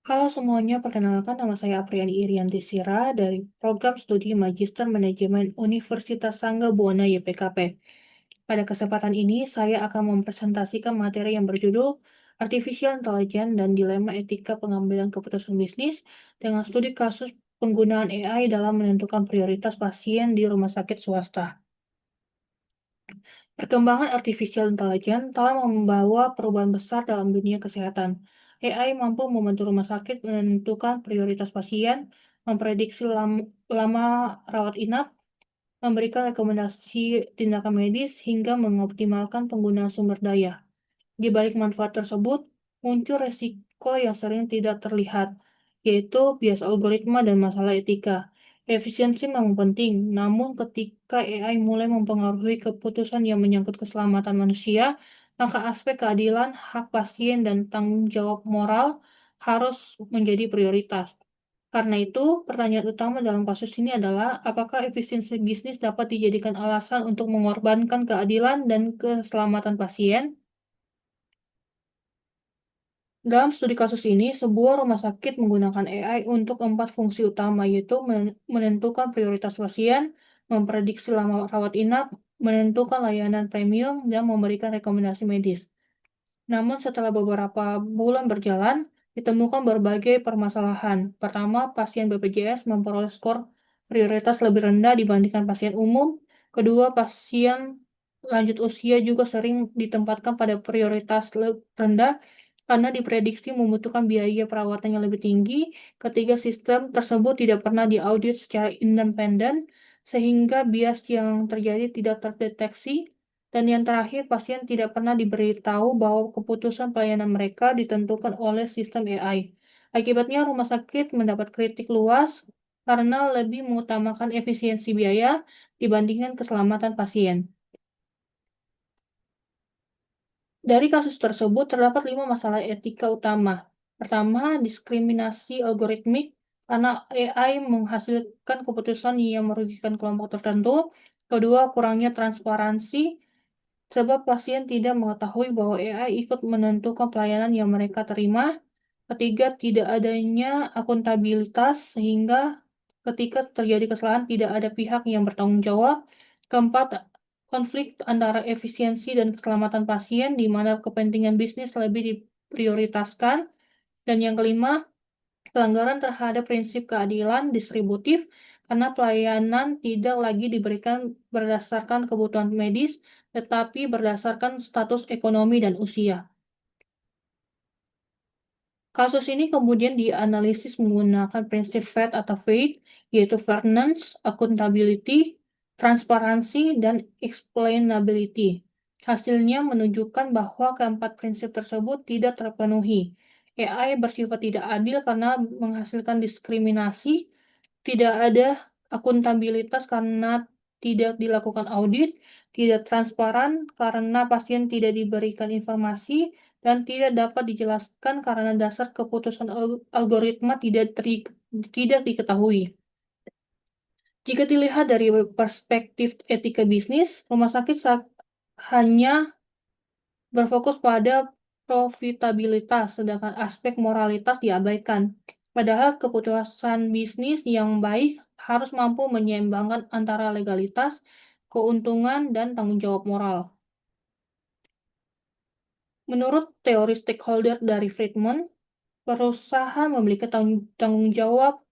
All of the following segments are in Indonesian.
Halo semuanya, perkenalkan nama saya Apriani Irianti Sira dari Program Studi Magister Manajemen Universitas Sanggau-Buana YPKP. Pada kesempatan ini, saya akan mempresentasikan materi yang berjudul Artificial Intelligence dan Dilema Etika Pengambilan Keputusan Bisnis dengan studi kasus penggunaan AI dalam menentukan prioritas pasien di rumah sakit swasta. Perkembangan artificial intelligence telah membawa perubahan besar dalam dunia kesehatan. AI mampu membantu rumah sakit menentukan prioritas pasien, memprediksi lama rawat inap, memberikan rekomendasi tindakan medis, hingga mengoptimalkan penggunaan sumber daya. Di balik manfaat tersebut, muncul resiko yang sering tidak terlihat, yaitu bias algoritma dan masalah etika. Efisiensi memang penting, namun ketika AI mulai mempengaruhi keputusan yang menyangkut keselamatan manusia, maka aspek keadilan, hak pasien, dan tanggung jawab moral harus menjadi prioritas. Karena itu, pertanyaan utama dalam kasus ini adalah apakah efisiensi bisnis dapat dijadikan alasan untuk mengorbankan keadilan dan keselamatan pasien? Dalam studi kasus ini, sebuah rumah sakit menggunakan AI untuk 4 fungsi utama, yaitu menentukan prioritas pasien, memprediksi lama rawat inap, menentukan layanan premium, dan memberikan rekomendasi medis. Namun setelah beberapa bulan berjalan, ditemukan berbagai permasalahan. Pertama, pasien BPJS memperoleh skor prioritas lebih rendah dibandingkan pasien umum. Kedua, pasien lanjut usia juga sering ditempatkan pada prioritas rendah karena diprediksi membutuhkan biaya perawatan yang lebih tinggi. Ketiga, sistem tersebut tidak pernah diaudit secara independen, sehingga bias yang terjadi tidak terdeteksi. Dan yang terakhir, pasien tidak pernah diberitahu bahwa keputusan pelayanan mereka ditentukan oleh sistem AI. Akibatnya, rumah sakit mendapat kritik luas karena lebih mengutamakan efisiensi biaya dibandingkan keselamatan pasien. Dari kasus tersebut terdapat 5 masalah etika utama. Pertama, diskriminasi algoritmik karena AI menghasilkan keputusan yang merugikan kelompok tertentu. Kedua, kurangnya transparansi sebab pasien tidak mengetahui bahwa AI ikut menentukan pelayanan yang mereka terima. Ketiga, tidak adanya akuntabilitas sehingga ketika terjadi kesalahan tidak ada pihak yang bertanggung jawab. Keempat, konflik antara efisiensi dan keselamatan pasien di mana kepentingan bisnis lebih diprioritaskan. Dan yang kelima, pelanggaran terhadap prinsip keadilan distributif karena pelayanan tidak lagi diberikan berdasarkan kebutuhan medis, tetapi berdasarkan status ekonomi dan usia. Kasus ini kemudian dianalisis menggunakan prinsip FAIR atau FAID, yaitu Fairness, Accountability, Transparansi, dan Explainability. Hasilnya menunjukkan bahwa keempat prinsip tersebut tidak terpenuhi. AI bersifat tidak adil karena menghasilkan diskriminasi, tidak ada akuntabilitas karena tidak dilakukan audit, tidak transparan karena pasien tidak diberikan informasi, dan tidak dapat dijelaskan karena dasar keputusan algoritma tidak diketahui. Jika dilihat dari perspektif etika bisnis, rumah sakit hanya berfokus pada profitabilitas, sedangkan aspek moralitas diabaikan. Padahal keputusan bisnis yang baik harus mampu menyeimbangkan antara legalitas, keuntungan, dan tanggung jawab moral. Menurut teori stakeholder dari Friedman, perusahaan memiliki tanggung jawab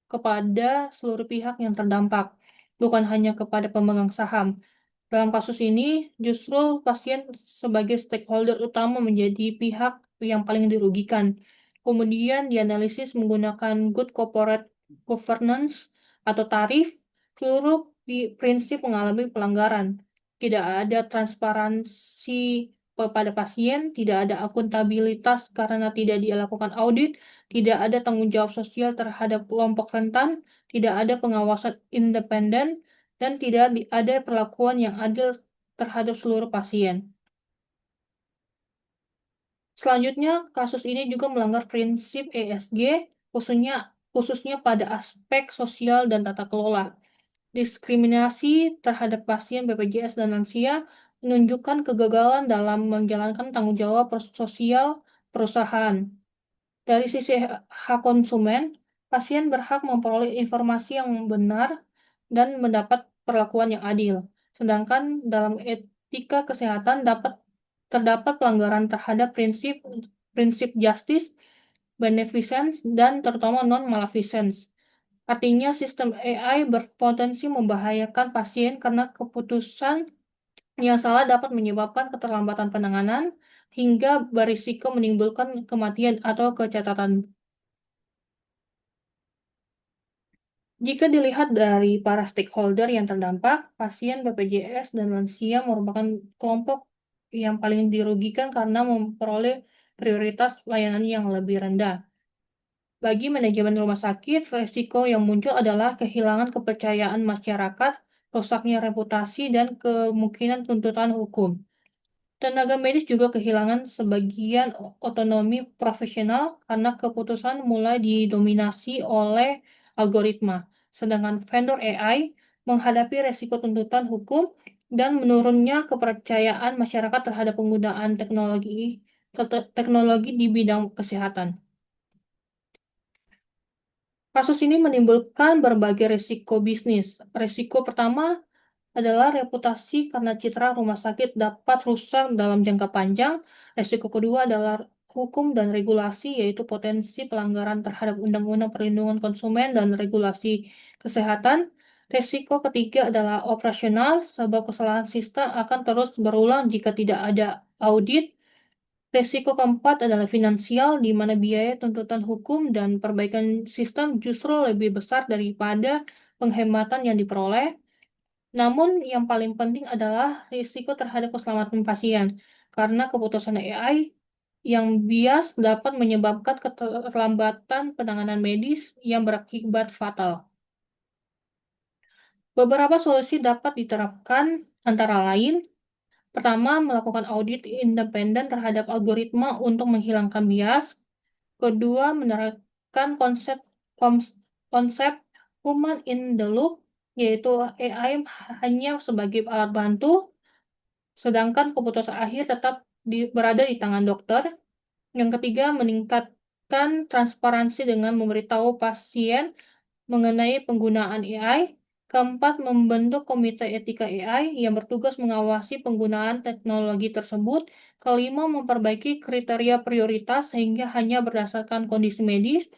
kepada seluruh pihak yang terdampak, bukan hanya kepada pemegang saham. Dalam kasus ini, justru pasien sebagai stakeholder utama menjadi pihak yang paling dirugikan. Kemudian dianalisis menggunakan good corporate governance atau tarif, seluruh prinsip mengalami pelanggaran. Tidak ada transparansi kepada pasien, tidak ada akuntabilitas karena tidak dilakukan audit, tidak ada tanggung jawab sosial terhadap kelompok rentan, tidak ada pengawasan independen, dan tidak ada perlakuan yang adil terhadap seluruh pasien. Selanjutnya, kasus ini juga melanggar prinsip ESG, khususnya pada aspek sosial dan tata kelola. Diskriminasi terhadap pasien BPJS dan lansia menunjukkan kegagalan dalam menjalankan tanggung jawab sosial perusahaan. Dari sisi hak konsumen, pasien berhak memperoleh informasi yang benar dan mendapat perlakuan yang adil. Sedangkan dalam etika kesehatan terdapat pelanggaran terhadap prinsip prinsip justice, beneficence, dan terutama non-maleficence. Artinya sistem AI berpotensi membahayakan pasien karena keputusan yang salah dapat menyebabkan keterlambatan penanganan hingga berisiko menimbulkan kematian atau kecacatan. Jika dilihat dari para stakeholder yang terdampak, pasien, BPJS, dan lansia merupakan kelompok yang paling dirugikan karena memperoleh prioritas layanan yang lebih rendah. Bagi manajemen rumah sakit, resiko yang muncul adalah kehilangan kepercayaan masyarakat, rusaknya reputasi, dan kemungkinan tuntutan hukum. Tenaga medis juga kehilangan sebagian otonomi profesional karena keputusan mulai didominasi oleh algoritma, sedangkan vendor AI menghadapi resiko tuntutan hukum dan menurunnya kepercayaan masyarakat terhadap penggunaan teknologi di bidang kesehatan. Kasus ini menimbulkan berbagai risiko bisnis. Risiko pertama adalah reputasi karena citra rumah sakit dapat rusak dalam jangka panjang. Risiko kedua adalah hukum dan regulasi, yaitu potensi pelanggaran terhadap Undang-Undang Perlindungan Konsumen dan Regulasi Kesehatan. Risiko ketiga adalah operasional, sebab kesalahan sistem akan terus berulang jika tidak ada audit. Risiko keempat adalah finansial, di mana biaya tuntutan hukum dan perbaikan sistem justru lebih besar daripada penghematan yang diperoleh. Namun, yang paling penting adalah risiko terhadap keselamatan pasien, karena keputusan AI yang bias dapat menyebabkan keterlambatan penanganan medis yang berakibat fatal. Beberapa solusi dapat diterapkan, antara lain: pertama, melakukan audit independen terhadap algoritma untuk menghilangkan bias. Kedua, menerapkan konsep human in the loop, yaitu AI hanya sebagai alat bantu, sedangkan keputusan akhir tetap berada di tangan dokter. Yang ketiga, meningkatkan transparansi dengan memberitahu pasien mengenai penggunaan AI. Keempat, membentuk komite etika AI yang bertugas mengawasi penggunaan teknologi tersebut. Kelima, memperbaiki kriteria prioritas sehingga hanya berdasarkan kondisi medis.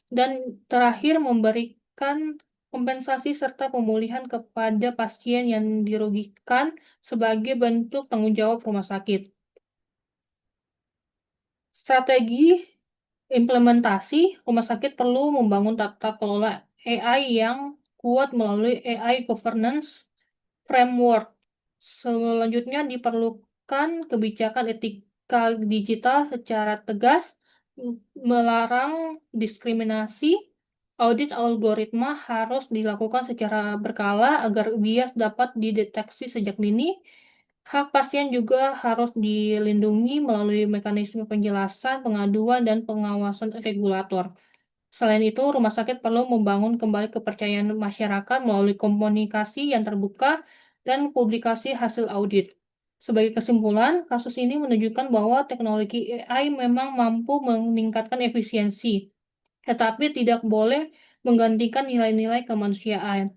Dan terakhir, memberikan kompensasi serta pemulihan kepada pasien yang dirugikan sebagai bentuk tanggung jawab rumah sakit. Strategi implementasi, rumah sakit perlu membangun tata kelola AI yang kuat melalui AI governance framework. Selanjutnya diperlukan kebijakan etika digital secara tegas, melarang diskriminasi. Audit algoritma harus dilakukan secara berkala agar bias dapat dideteksi sejak dini. Hak pasien juga harus dilindungi melalui mekanisme penjelasan, pengaduan, dan pengawasan regulator. Selain itu, rumah sakit perlu membangun kembali kepercayaan masyarakat melalui komunikasi yang terbuka dan publikasi hasil audit. Sebagai kesimpulan, kasus ini menunjukkan bahwa teknologi AI memang mampu meningkatkan efisiensi, tetapi tidak boleh menggantikan nilai-nilai kemanusiaan.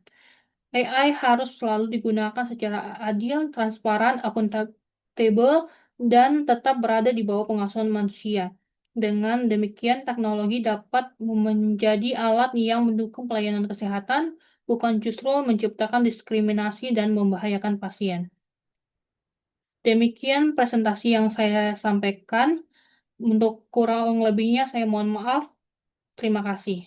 AI harus selalu digunakan secara adil, transparan, akuntabel, dan tetap berada di bawah pengasuhan manusia. Dengan demikian, teknologi dapat menjadi alat yang mendukung pelayanan kesehatan, bukan justru menciptakan diskriminasi dan membahayakan pasien. Demikian presentasi yang saya sampaikan. Untuk kurang lebihnya, saya mohon maaf. Terima kasih.